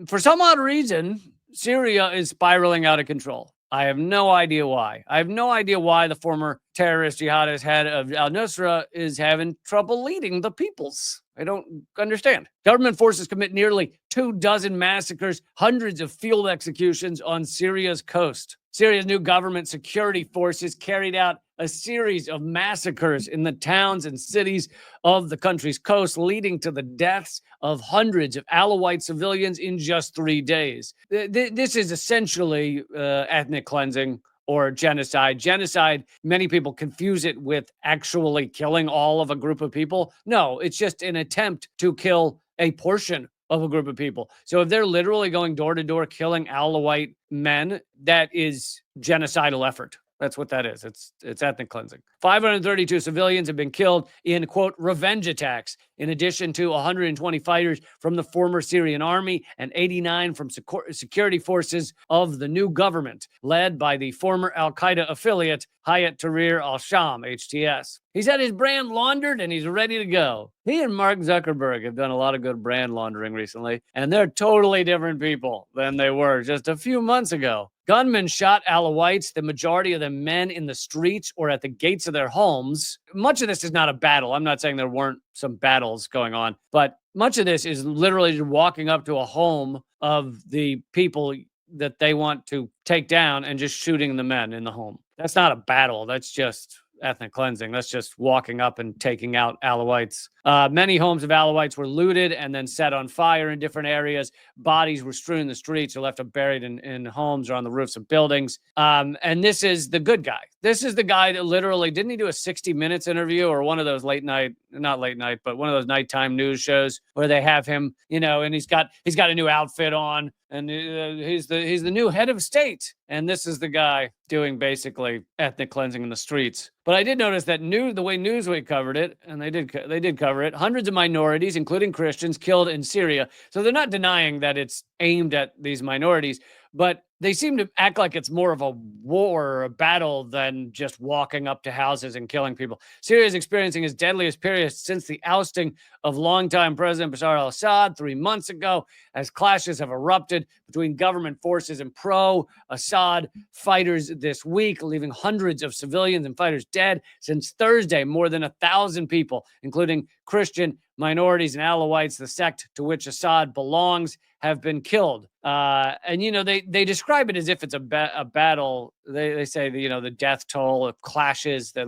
for some odd reason, Syria is spiraling out of control. I have no idea why. I have no idea why the former terrorist jihadist head of al-Nusra is having trouble leading the peoples. I don't understand. Government forces commit nearly 24 massacres, hundreds of field executions on Syria's coast. Syria's new government security forces carried out a series of massacres in the towns and cities of the country's coast, leading to the deaths of hundreds of Alawite civilians in just 3 days. This is essentially ethnic cleansing or genocide. Genocide, many people confuse it with actually killing all of a group of people. No, it's just an attempt to kill a portion of a group of people. So if they're literally going door to door killing Alawite men, that is genocidal effort. That's what that is. It's ethnic cleansing. 532 civilians have been killed in, quote, revenge attacks, in addition to 120 fighters from the former Syrian army and 89 from security forces of the new government, led by the former al-Qaeda affiliate, Hayat Tahrir al-Sham, HTS. He's had his brand laundered and he's ready to go. He and Mark Zuckerberg have done a lot of good brand laundering recently, and they're totally different people than they were just a few months ago. Gunmen shot Alawites, the majority of them men, in the streets or at the gates of their homes. Much of this is not a battle. I'm not saying there weren't some battles going on, but much of this is literally just walking up to a home of the people that they want to take down and just shooting the men in the home. That's not a battle. That's just ethnic cleansing. That's just walking up and taking out Alawites. Many homes of Alawites were looted and then set on fire in different areas. Bodies were strewn in the streets or left buried in homes or on the roofs of buildings. And this is the good guy. This is the guy that literally, didn't he do a 60 Minutes interview or one of those not late night, but one of those nighttime news shows where they have him, and he's got a new outfit on, and he's the new head of state. And this is the guy doing basically ethnic cleansing in the streets. But I did notice that the way Newsweek covered it, and they did cover it, hundreds of minorities, including Christians, killed in Syria. So they're not denying that it's aimed at these minorities, but they seem to act like it's more of a war or a battle than just walking up to houses and killing people. Syria is experiencing its deadliest period since the ousting of longtime President Bashar al-Assad 3 months ago, as clashes have erupted between government forces and pro-Assad fighters this week, leaving hundreds of civilians and fighters dead. Since Thursday, more than 1,000 people, including Christian minorities and Alawites, the sect to which Assad belongs, have been killed. And they describe it as if it's a battle. They say the death toll of clashes. That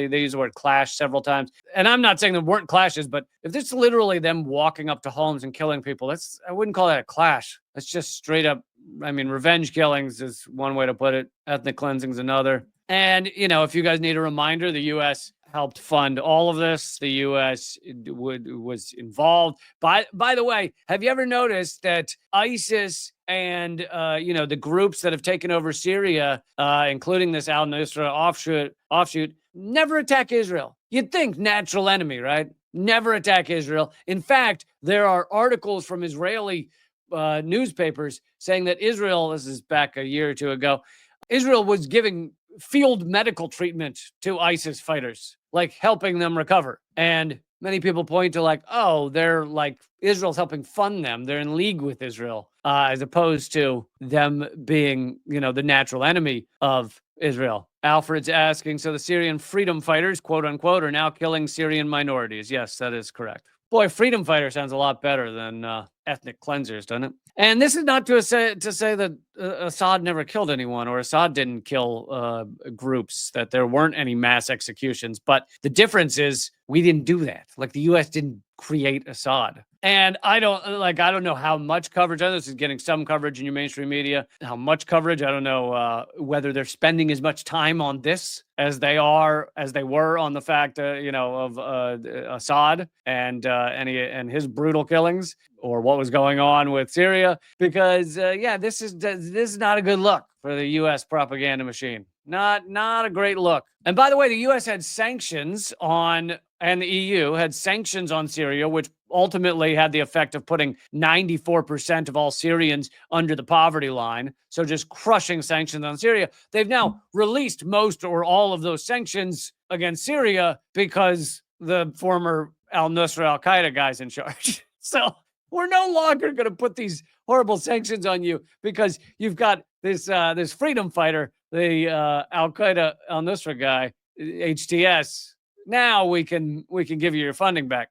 they use the word clash several times. And I'm not saying there weren't clashes, but if it's literally them walking up to homes and killing people, I wouldn't call that a clash. That's just straight up. I mean, revenge killings is one way to put it. Ethnic cleansing is another. And if you guys need a reminder, the U.S. helped fund all of this. The U.S. was involved. By the way, have you ever noticed that ISIS and the groups that have taken over Syria, including this al-Nusra offshoot, never attack Israel? You'd think natural enemy, right? Never attack Israel. In fact, there are articles from Israeli newspapers saying that Israel, this is back a year or two ago, Israel was giving field medical treatment to ISIS fighters, like helping them recover. And many people point to they're Israel's helping fund them. They're in league with Israel, as opposed to them being, the natural enemy of Israel. Alfred's asking, so the Syrian freedom fighters, quote unquote, are now killing Syrian minorities. Yes, that is correct. Boy, freedom fighter sounds a lot better than ethnic cleansers, doesn't it? And this is not to say that Assad never killed anyone or Assad didn't kill groups, that there weren't any mass executions. But the difference is we didn't do that. Like, the U.S. didn't create Assad. And I don't know how much coverage. I know this is getting some coverage in your mainstream media. How much coverage? I don't know whether they're spending as much time on this as they were on the fact, of Assad and his brutal killings, or what was going on with Syria. Because this is not a good look for the U.S. propaganda machine. Not a great look. And by the way, the U.S. had sanctions and the EU had sanctions on Syria, which ultimately had the effect of putting 94% of all Syrians under the poverty line. So just crushing sanctions on Syria. They've now released most or all of those sanctions against Syria because the former al-Nusra al-Qaeda guy's in charge. So we're no longer going to put these horrible sanctions on you because you've got this freedom fighter, the Al Qaeda Al Nusra guy, HTS. Now we can give you your funding back.